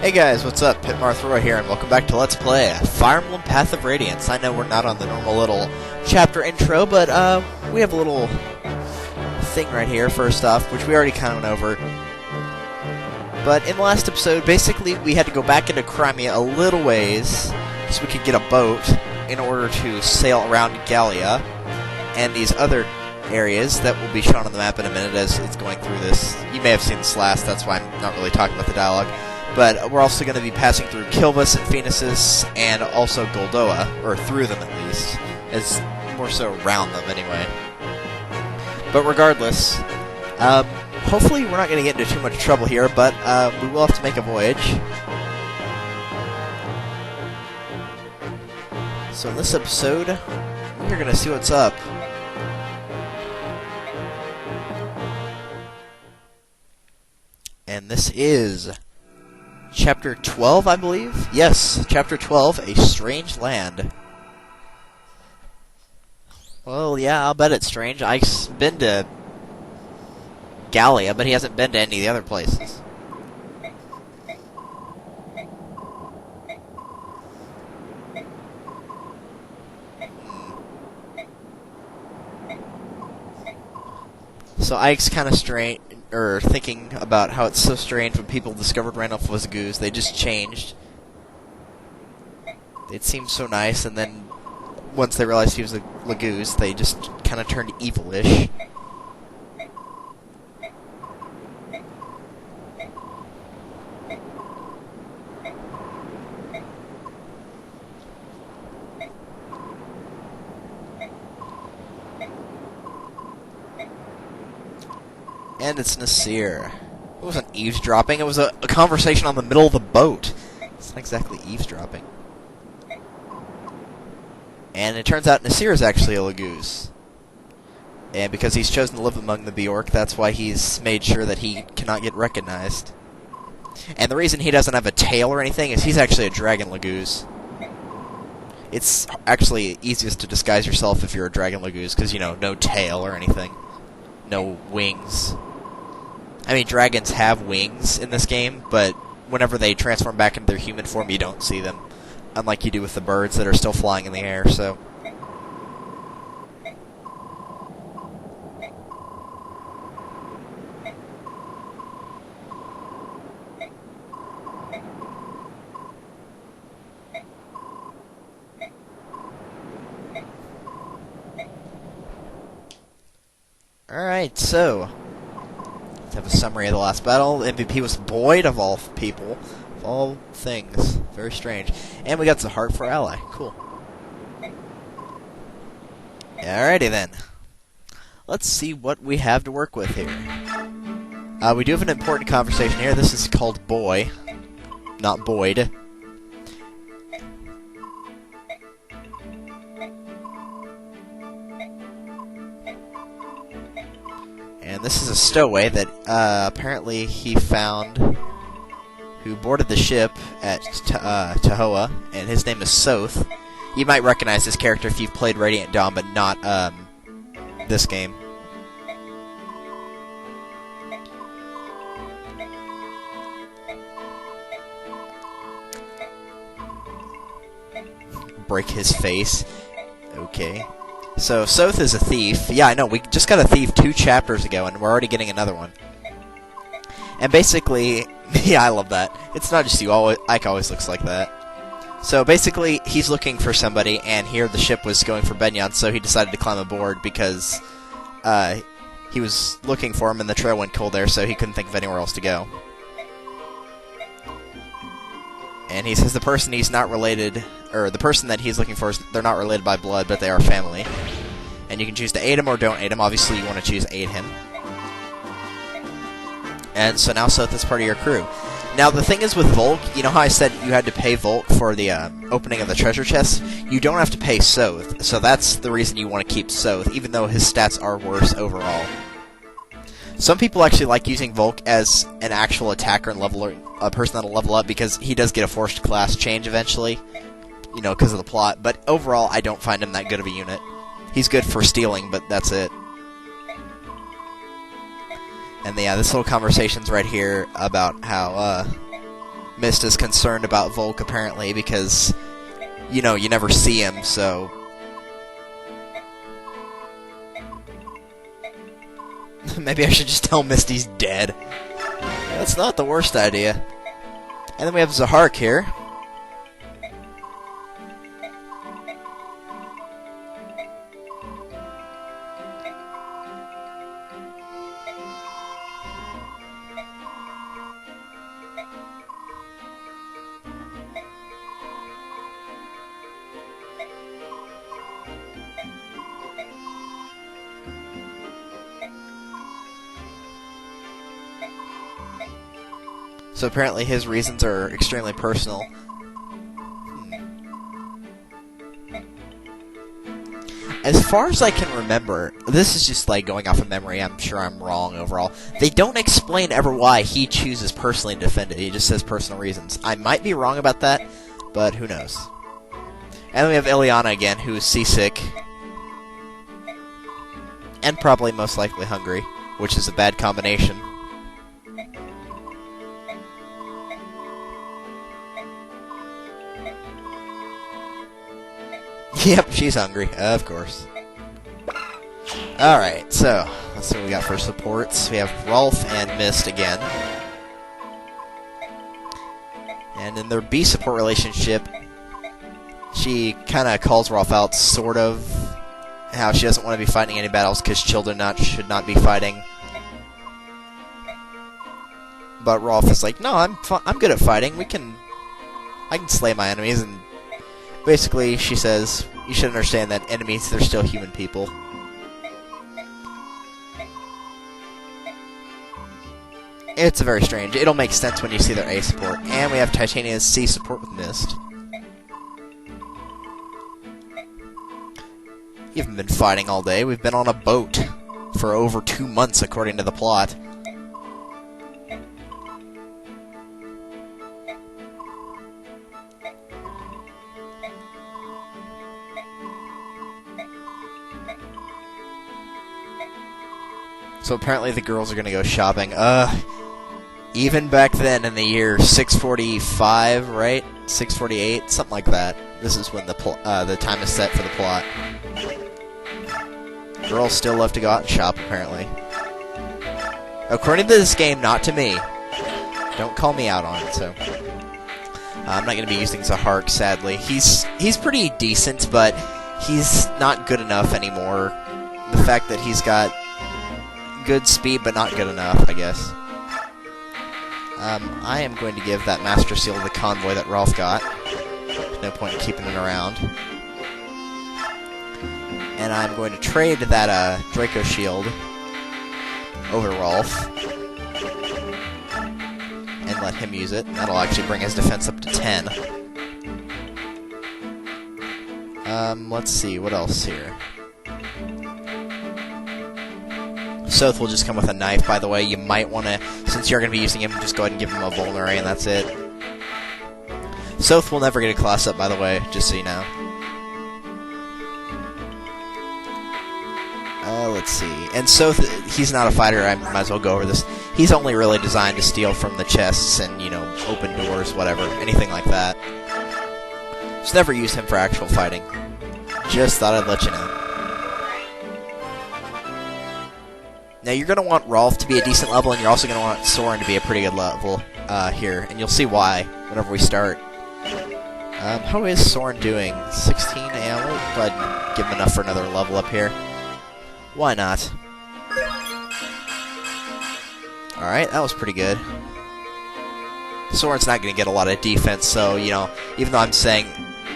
Hey guys, what's up? Pitmarthroy here, and welcome back to Let's Play Fire Emblem Path of Radiance. I know we're not on the normal little chapter intro, but we have a little thing right here, first off, which we already kind of went over. But in the last episode, basically, we had to go back into Crimea a little ways, so we could get a boat in order to sail around Gallia, and these other areas that will be shown on the map in a minute as it's going through this. You may have seen this last, that's why I'm not really talking about the dialogue. But we're also going to be passing through Kilvis and Phoenicis, and also Goldoa, or through them at least, as more so around them anyway. But regardless, hopefully we're not going to get into too much trouble here, but we will have to make a voyage. So in this episode, we're going to see what's up. And this is Chapter 12, I believe? Yes, Chapter 12, A Strange Land. Well, yeah, I'll bet it's strange. Ike's been to Gallia, but he hasn't been to any of the other places. So Ike's kind of strange, or thinking about how it's so strange when people discovered Randolph was a Laguz. They just changed. It seemed so nice, and then once they realized he was a Laguz, they just kind of turned evil-ish. And it's Nasir. It wasn't eavesdropping, it was a conversation on the middle of the boat. It's not exactly eavesdropping. And it turns out Nasir is actually a Laguz. And because he's chosen to live among the Bjork, that's why he's made sure that he cannot get recognized. And the reason he doesn't have a tail or anything is he's actually a dragon Laguz. It's actually easiest to disguise yourself if you're a dragon Laguz, because, you know, no tail or anything. No wings. I mean, dragons have wings in this game, but whenever they transform back into their human form, you don't see them. Unlike you do with the birds that are still flying in the air, so. Alright, so let's have a summary of the last battle. MVP was Boyd, of all people. Of all things. Very strange. And we got the heart for ally. Cool. Alrighty then. Let's see what we have to work with here. We do have an important conversation here. This is called Boy, not Boyd. And this is a stowaway that apparently he found, who boarded the ship at Tahoa, and his name is Soth. You might recognize this character if you've played Radiant Dawn, but not this game. Break his face. Okay. So, Soth is a thief. Yeah, I know, we just got a thief 2 chapters ago, and we're already getting another one. And basically, yeah, I love that. It's not just you, Ike always looks like that. So, basically, he's looking for somebody, and here the ship was going for Benyon, so he decided to climb aboard because he was looking for him, and the trail went cold there, so he couldn't think of anywhere else to go. And he says the person he's not related, or the person that he's looking for, they're not related by blood, but they are family. And you can choose to aid him or don't aid him. Obviously, you want to choose aid him. And so now Soth is part of your crew. Now, the thing is with Volk, you know how I said you had to pay Volk for the opening of the treasure chest? You don't have to pay Soth, so that's the reason you want to keep Soth, even though his stats are worse overall. Some people actually like using Volk as an actual attacker and a person that'll level up, because he does get a forced class change eventually, you know, because of the plot. But overall, I don't find him that good of a unit. He's good for stealing, but that's it. And yeah, this little conversation's right here about how Mist is concerned about Volk, apparently, because, you know, you never see him, so... Maybe I should just tell Mist he's dead. That's not the worst idea. And then we have Zahark here. So apparently his reasons are extremely personal. As far as I can remember, this is just like going off of memory, I'm sure I'm wrong overall. They don't explain ever why he chooses personally to defend it. He just says personal reasons. I might be wrong about that, but who knows. And then we have Ileana again, who is seasick. And probably most likely hungry, which is a bad combination. Yep, she's hungry, of course. Alright, so, let's see what we got for supports. We have Rolf and Mist again. And in their B support relationship, she kind of calls Rolf out, sort of, how she doesn't want to be fighting any battles because children should not be fighting. But Rolf is like, no, I'm good at fighting. I can slay my enemies. And basically, she says, you should understand that enemies, they're still human people. It's very strange. It'll make sense when you see their A support. And we have Titania's C support with Mist. We haven't been fighting all day. We've been on a boat for over 2 months, according to the plot. So apparently the girls are going to go shopping. Even back then in the year 645, right? 648, something like that. This is when the time is set for the plot. Girls still love to go out and shop, apparently. According to this game, not to me. Don't call me out on it, so... I'm not going to be using Zahark, sadly. He's pretty decent, but he's not good enough anymore. The fact that he's got good speed, but not good enough, I guess. I am going to give that Master Seal to the convoy that Rolf got. There's no point in keeping it around. And I'm going to trade that Draco Shield over to Rolf. And let him use it. That'll actually bring his defense up to 10. Let's see, what else here? Soth will just come with a knife, by the way. You might want to, since you're going to be using him, just go ahead and give him a vulnerary, and that's it. Soth will never get a class up, by the way, just so you know. Let's see. And Soth, he's not a fighter, I might as well go over this. He's only really designed to steal from the chests and, you know, open doors, whatever, anything like that. Just never use him for actual fighting. Just thought I'd let you know. Now, you're going to want Rolf to be a decent level, and you're also going to want Soren to be a pretty good level here. And you'll see why whenever we start. How is Soren doing? 16? Yeah, we'll go ahead and give him enough for another level up here. Why not? Alright, that was pretty good. Soren's not going to get a lot of defense, so, you know, even though I'm saying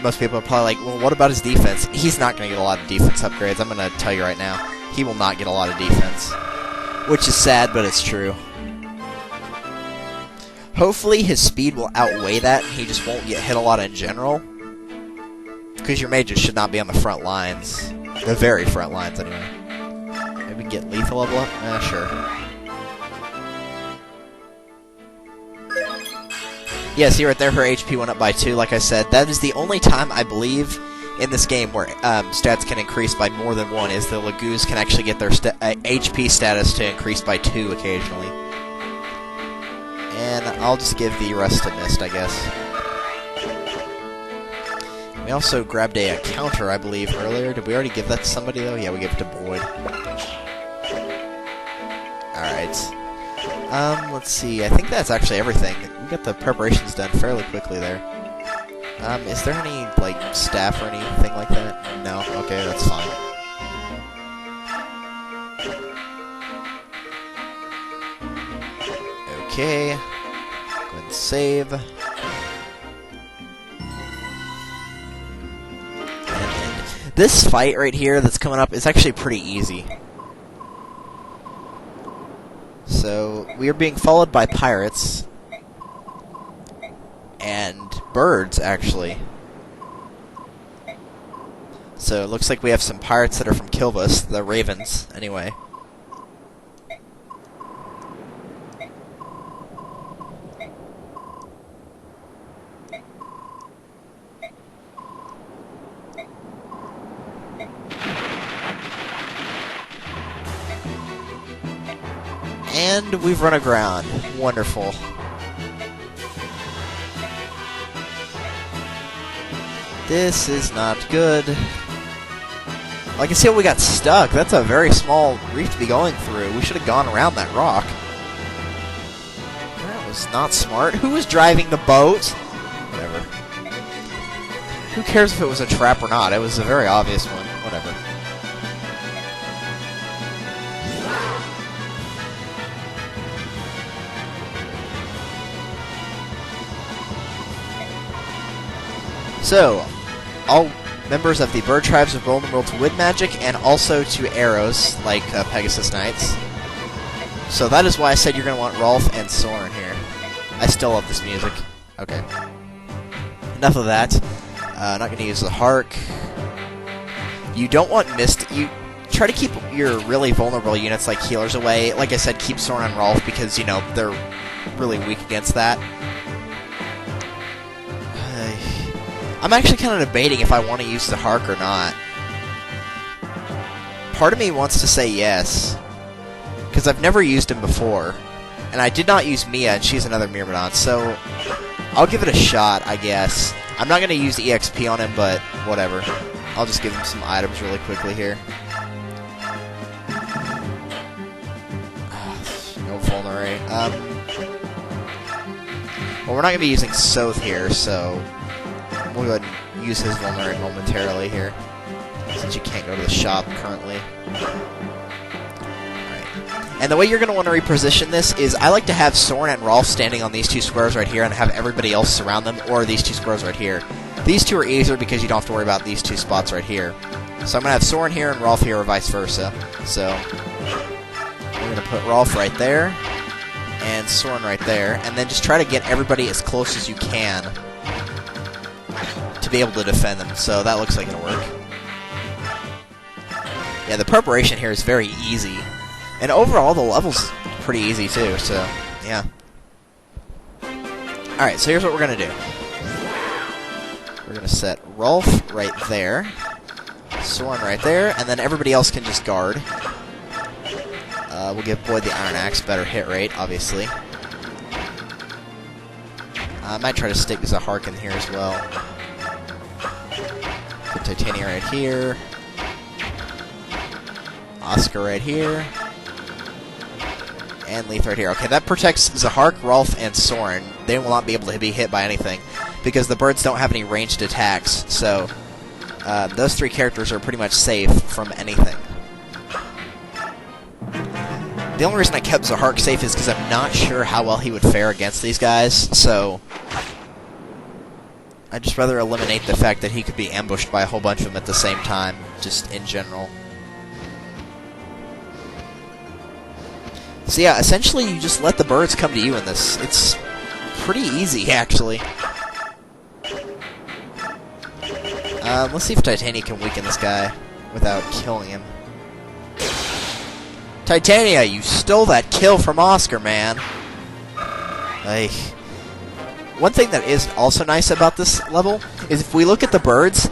most people are probably like, well, what about his defense? He's not going to get a lot of defense upgrades. I'm going to tell you right now. He will not get a lot of defense. Which is sad, but it's true. Hopefully his speed will outweigh that, and he just won't get hit a lot in general. Because your mages should not be on the front lines. The very front lines, anyway. Maybe get lethal level up? Sure. Yeah, see right there, her HP went up by 2, like I said. That is the only time, I believe, in this game where stats can increase by more than 1, is the Laguz can actually get their HP status to increase by 2 occasionally. And I'll just give the rest to Mist, I guess. We also grabbed a counter, I believe, earlier. Did we already give that to somebody, though? Yeah, we gave it to Boyd. Alright. Let's see. I think that's actually everything. We got the preparations done fairly quickly there. Is there any, like, staff or anything like that? No? Okay, that's fine. Okay. Go ahead and save. And this fight right here that's coming up is actually pretty easy. So, we are being followed by pirates. And birds, actually. So, it looks like we have some pirates that are from Kilvus, the Ravens, anyway. And we've run aground. Wonderful. This is not good. I can see how we got stuck. That's a very small reef to be going through. We should have gone around that rock. That was not smart. Who was driving the boat? Whatever. Who cares if it was a trap or not? It was a very obvious one. Whatever. So, all members of the bird tribes are vulnerable to wind magic and also to arrows, like Pegasus Knights. So that is why I said you're going to want Rolf and Soren here. I still love this music. Okay. Enough of that. Not going to use the Hark. You don't want Mist. You try to keep your really vulnerable units like healers away. Like I said, keep Soren and Rolf because, you know, they're really weak against that. I'm actually kind of debating if I want to use the Hark or not. Part of me wants to say yes, because I've never used him before, and I did not use Mia, and she's another Myrmidon, so I'll give it a shot, I guess. I'm not going to use EXP on him, but whatever. I'll just give him some items really quickly here. No vulnerary. Well, we're not going to be using Soth here, so we'll go ahead and use his vulnerary momentarily here, since you can't go to the shop currently. Alright. And the way you're going to want to reposition this is, I like to have Soren and Rolf standing on these two squares right here and have everybody else surround them, or these two squares right here. These two are easier because you don't have to worry about these two spots right here. So I'm going to have Soren here and Rolf here, or vice versa. So, we're going to put Rolf right there, and Soren right there, and then just try to get everybody as close as you can to be able to defend them, so that looks like it'll work. Yeah, the preparation here is very easy. And overall, the level's pretty easy, too, so, yeah. Alright, so here's what we're going to do. We're going to set Rolf right there, Soren right there, and then everybody else can just guard. We'll give Boyd the Iron Axe, better hit rate, obviously. I might try to stick Zahark in here as well. Put Titania right here. Oscar right here. And Leith right here. Okay, that protects Zahark, Rolf, and Soren. They will not be able to be hit by anything, because the birds don't have any ranged attacks, so those three characters are pretty much safe from anything. The only reason I kept Zahark safe is because I'm not sure how well he would fare against these guys, so I'd just rather eliminate the fact that he could be ambushed by a whole bunch of them at the same time, just in general. So yeah, essentially you just let the birds come to you in this. It's pretty easy, actually. Let's see if Titania can weaken this guy without killing him. Titania, you stole that kill from Oscar, man. Like, one thing that is also nice about this level is if we look at the birds,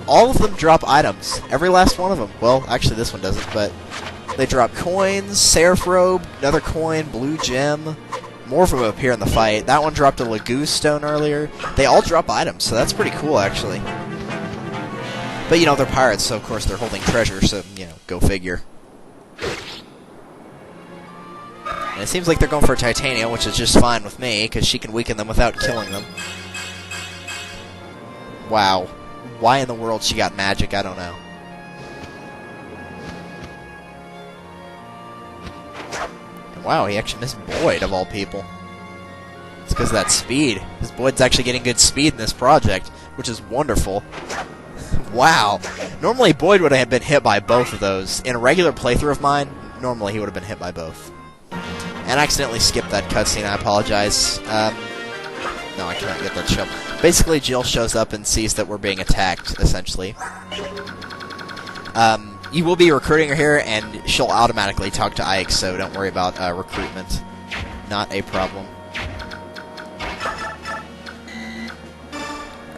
all of them drop items. Every last one of them. Well, actually this one doesn't, but they drop coins, Seraph Robe, another coin, blue gem, More of them appear in the fight. That one dropped a Laguz stone earlier. They all drop items, so that's pretty cool, actually. But, you know, they're pirates, so of course they're holding treasure, so, you know, go figure. And it seems like they're going for Titania, which is just fine with me, because she can weaken them without killing them. Wow. Why in the world she got magic, I don't know. And wow, he actually missed Boyd, of all people. It's because of that speed. Because Boyd's actually getting good speed in this project, which is wonderful. Wow. Normally, Boyd would have been hit by both of those. In a regular playthrough of mine, normally he would have been hit by both. And I accidentally skipped that cutscene, I apologize. No, I cannot get that show. Basically, Jill shows up and sees that we're being attacked, essentially. You will be recruiting her here, and she'll automatically talk to Ike, so don't worry about recruitment. Not a problem.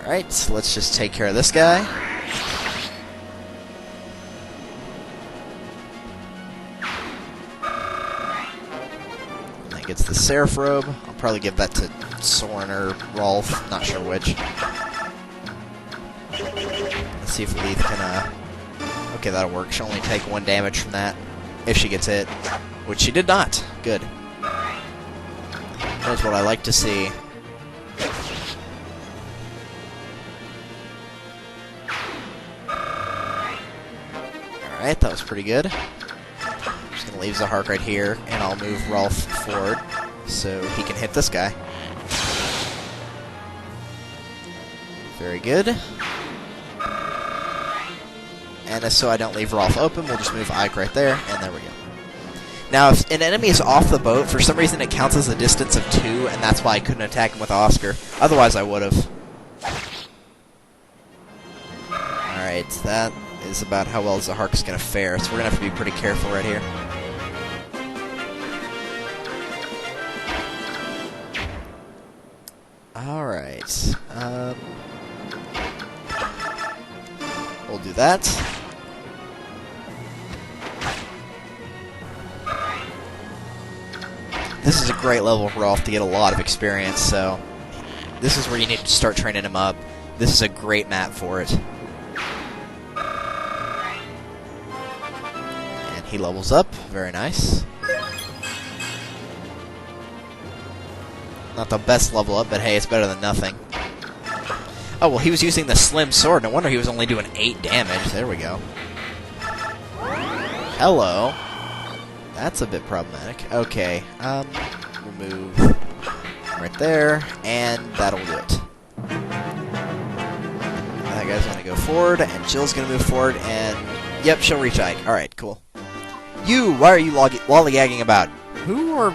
Alright, let's just take care of this guy. And that gets the Seraph Robe. I'll probably give that to Soren or Rolf, not sure which. Let's see if Leith can, okay, that'll work. She'll only take 1 damage from that, if she gets hit. Which she did not. Good. That's what I like to see. Alright, that was pretty good. I'm just going to leave Zahark right here, and I'll move Rolf forward so he can hit this guy. Very good. And so I don't leave Rolf open, we'll just move Ike right there, and there we go. Now, if an enemy is off the boat, for some reason it counts as a distance of 2, and that's why I couldn't attack him with Oscar. Otherwise, I would have. Alright, that is about how well Zahark's going to fare, so we're going to have to be pretty careful right here. Alright. We'll do that. This is a great level for Rolf to get a lot of experience, so this is where you need to start training him up. This is a great map for it. And he levels up. Very nice. Not the best level up, but hey, it's better than nothing. Oh, well, he was using the slim sword. No wonder he was only doing 8 damage. There we go. Hello. That's a bit problematic. Okay, we'll move right there, and that'll do it. That guy's going to go forward, and Jill's going to move forward, and yep, she'll reach Ike. Alright, cool. You, why are you lollygagging about? Who are...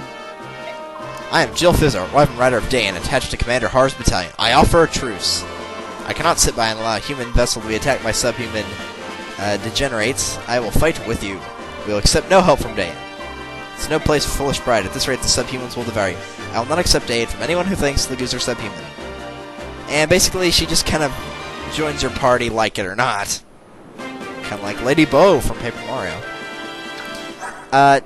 I am Jill Fizzar, wife and rider of day, and attached to Commander Har's battalion. I offer a truce. I cannot sit by and allow a human vessel to be attacked by subhuman degenerates. I will fight with you. We will accept no help from Dayan. It's no place for foolish pride. At this rate, the subhumans will devour you. I will not accept aid from anyone who thinks Laguz are subhuman. And basically, she just kind of joins your party, like it or not. Kind of like Lady Bo from Paper Mario.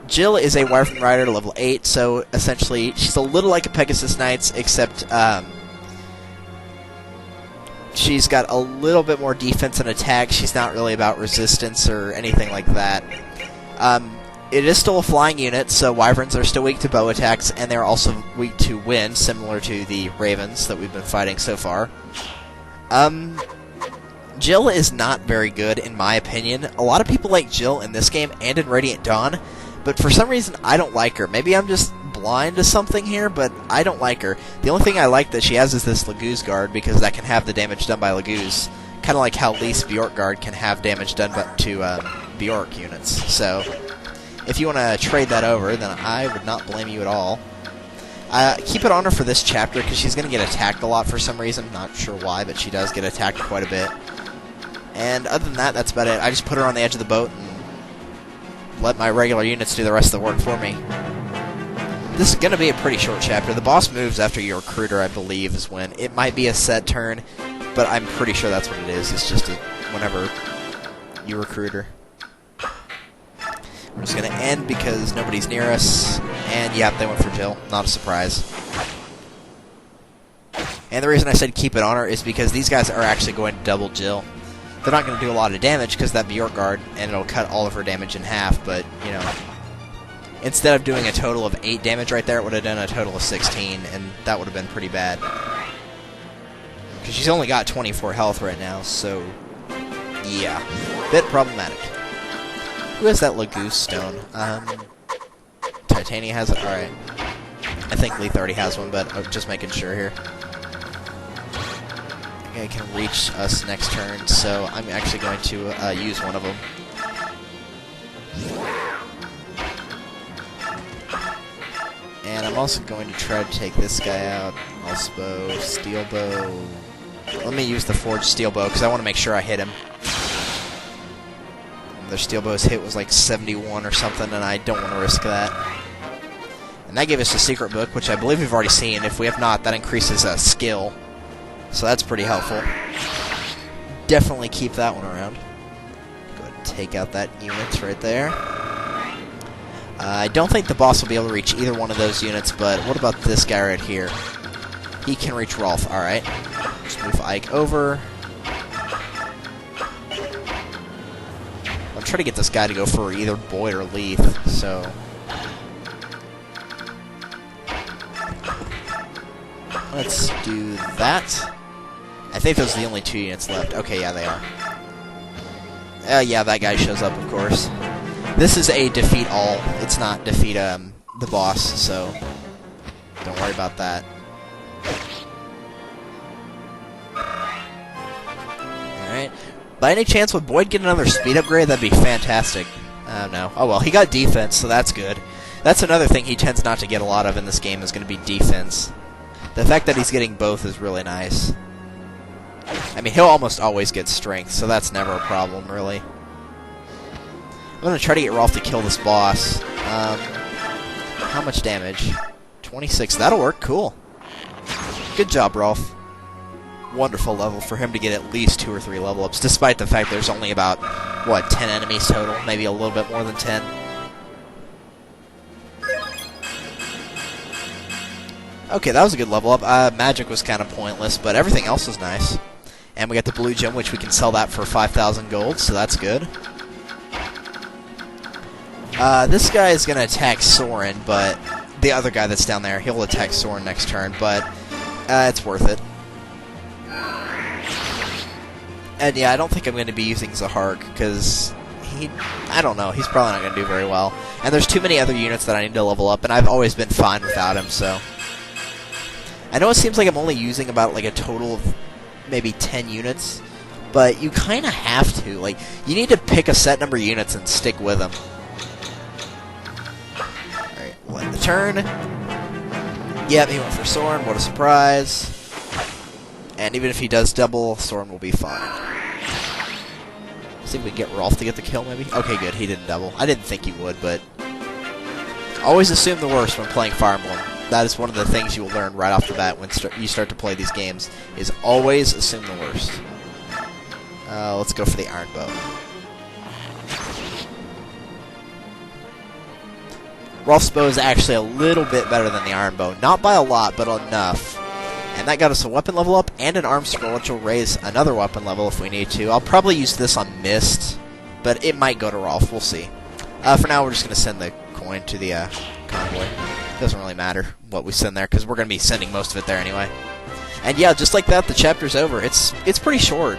Jill is a Wyvern Rider, level 8, so essentially, she's a little like a Pegasus Knights, except, she's got a little bit more defense and attack. She's not really about resistance or anything like that. It is still a flying unit, so Wyverns are still weak to bow attacks, and they're also weak to wind, similar to the Ravens that we've been fighting so far. Jill is not very good, in my opinion. A lot of people like Jill in this game and in Radiant Dawn, but for some reason I don't like her. Maybe I'm just blind to something here, but I don't like her. The only thing I like that she has is this Laguz guard, because that can have the damage done by Laguz. Kind of like how Lee's Bjork guard can have damage done to Bjork units. So, if you want to trade that over, then I would not blame you at all. Keep it on her for this chapter, because she's going to get attacked a lot for some reason. Not sure why, but she does get attacked quite a bit. And other than that, that's about it. I just put her on the edge of the boat and let my regular units do the rest of the work for me. This is going to be a pretty short chapter. The boss moves after your recruiter, I believe, is when. It might be a set turn, but I'm pretty sure that's what it is. It's just whenever you recruit her. We're just going to end because nobody's near us, And yeah, they went for Jill. Not a surprise. And the reason I said keep it on her is because these guys are actually going to double Jill. They're not going to do a lot of damage because that'd be your guard, and it'll cut all of her damage in half, but, you know, instead of doing a total of 8 damage right there, it would have done a total of 16, and that would have been pretty bad. Because she's only got 24 health right now, so, yeah, bit problematic. Who has that Laguz stone? Titania has it? Alright. I think Leith already has one, but I'm just making sure here. Okay, can reach us next turn, so I'm actually going to use one of them. And I'm also going to try to take this guy out. Pulse bow, steel bow. Let me use the forged steel bow, because I want to make sure I hit him. Their steel bow's hit was like 71 or something, and I don't want to risk that. And that gave us a secret book, which I believe we've already seen. If we have not, that increases skill. So that's pretty helpful. Definitely keep that one around. Go ahead and take out that unit right there. I don't think the boss will be able to reach either one of those units, but what about this guy right here? He can reach Rolf. Alright. Just move Ike over. I'm trying to get this guy to go for either Boyd or Leith, so... let's do that. I think those are the only 2 units left. Okay, yeah, they are. Yeah, that guy shows up, of course. This is a defeat all. It's not defeat the boss, so don't worry about that. Alright. By any chance, would Boyd get another speed upgrade? That'd be fantastic. Oh, no. Oh, well, he got defense, so that's good. That's another thing he tends not to get a lot of in this game is going to be defense. The fact that he's getting both is really nice. I mean, he'll almost always get strength, so that's never a problem, really. I'm going to try to get Rolf to kill this boss. How much damage? 26. That'll work. Cool. Good job, Rolf. Wonderful level for him to get at least 2 or 3 level ups, despite the fact there's only about, what, 10 enemies total? Maybe a little bit more than 10. Okay, that was a good level up. Magic was kind of pointless, but everything else was nice. And we got the blue gem, which we can sell that for 5,000 gold, so that's good. This guy is going to attack Soren, but the other guy that's down there, he'll attack Soren next turn, but it's worth it. And yeah, I don't think I'm going to be using Zahark, because I don't know, he's probably not going to do very well. And there's too many other units that I need to level up, and I've always been fine without him, so... I know it seems like I'm only using about like a total of maybe 10 units, but you kind of have to. Like, you need to pick a set number of units and stick with them. Alright, we'll end the turn. Yep, he went for Soren. What a surprise. And even if he does double, Soren will be fine. See if we can get Rolf to get the kill, maybe? Okay, good. He didn't double. I didn't think he would, but... always assume the worst when playing Fire Emblem. That is one of the things you will learn right off the bat when you start to play these games, is always assume the worst. Let's go for the Iron Bow. Rolf's bow is actually a little bit better than the Iron Bow. Not by a lot, but enough. And that got us a weapon level up and an arm scroll, which will raise another weapon level if we need to. I'll probably use this on Mist, but it might go to Rolf. We'll see. For now, we're just going to send the coin to the convoy. Doesn't really matter what we send there, because we're going to be sending most of it there anyway. And yeah, just like that, the chapter's over. It's pretty short.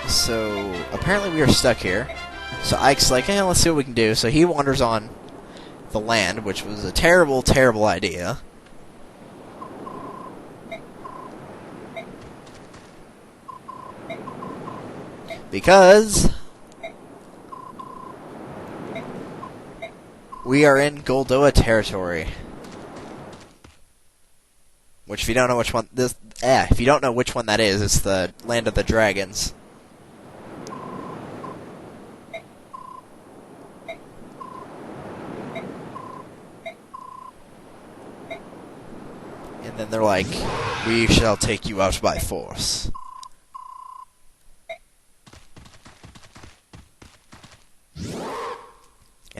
So, apparently we are stuck here. So Ike's like, let's see what we can do. So he wanders on the land, which was a terrible, terrible idea. Because... we are in Goldoa territory. Which, if you don't know which one if you don't know which one that is, it's the Land of the Dragons. And then they're like, we shall take you out by force.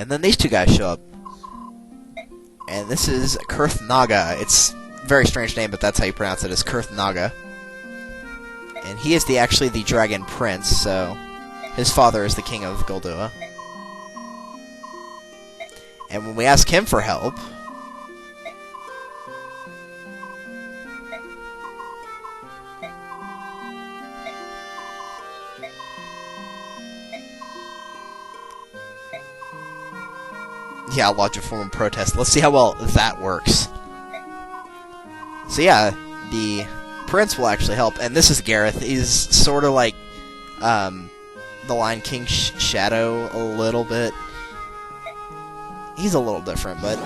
And then these two guys show up. And this is Kurth Naga. It's a very strange name, but that's how you pronounce it, is Kurth Naga. And he is actually the Dragon Prince, so his father is the King of Goldoa. And when we ask him for help, yeah, lodge a form of protest. Let's see how well that works. So yeah, the Prince will actually help, and this is Gareth. He's sort of like the Lion King Shadow a little bit. He's a little different, but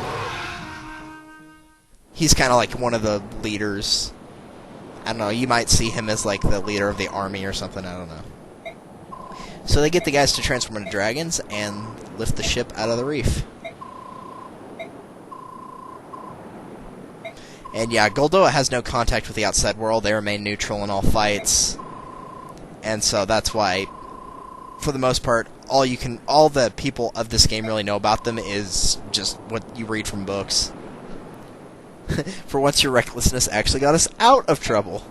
he's kind of like one of the leaders. I don't know, you might see him as like the leader of the army or something, I don't know. So they get the guys to transform into dragons and lift the ship out of the reef. And yeah, Goldoa has no contact with the outside world. They remain neutral in all fights. And so that's why, for the most part, all the people of this game really know about them is just what you read from books. For once, your recklessness actually got us out of trouble.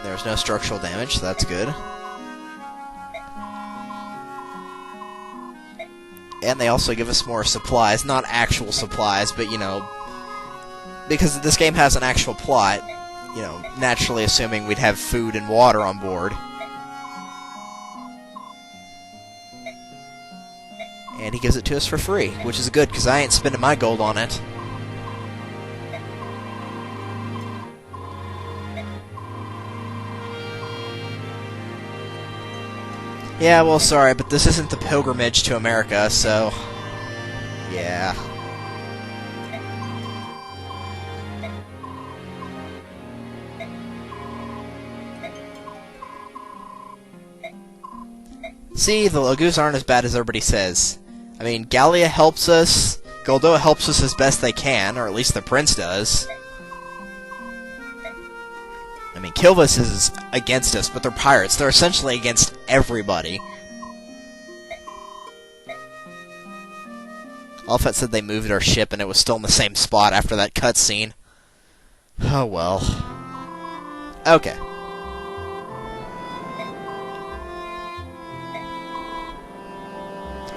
There's no structural damage, so that's good. And they also give us more supplies. Not actual supplies, but, you know, because this game has an actual plot, you know, naturally assuming we'd have food and water on board. And he gives it to us for free, which is good, because I ain't spending my gold on it. Yeah, well, sorry, but this isn't the pilgrimage to America, so yeah. See, the Laguz aren't as bad as everybody says. I mean, Gallia helps us, Goldoa helps us as best they can, or at least the Prince does. I mean, Kilvis is against us, but they're pirates. They're essentially against everybody. Alphat said they moved our ship and it was still in the same spot after that cutscene. Oh well. Okay.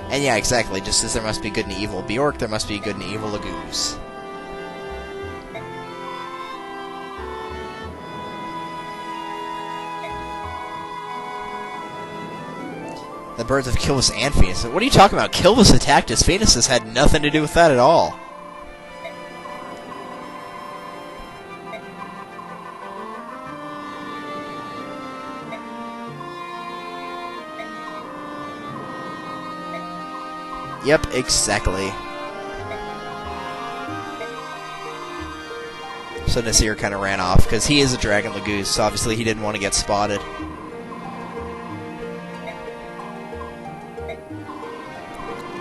And yeah, exactly. Just as there must be good and evil Bjork, there must be good and evil Laguz. The birds of Kilvis and Phoenix. What are you talking about? Kilvis attacked us. Phoenix has had nothing to do with that at all. Yep, exactly. So Nasir kind of ran off, because he is a Dragon Laguz, so obviously he didn't want to get spotted.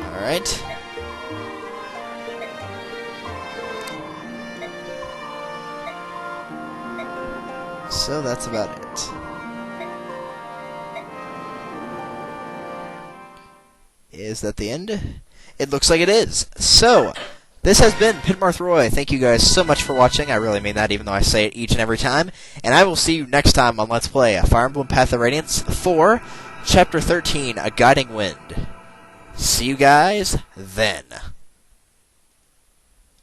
Alright. So that's about it. Is that the end? It looks like it is. So, this has been Pitmarthroy. Thank you guys so much for watching. I really mean that, even though I say it each and every time. And I will see you next time on Let's Play Fire Emblem Path of Radiance 4, Chapter 13, A Guiding Wind. See you guys then.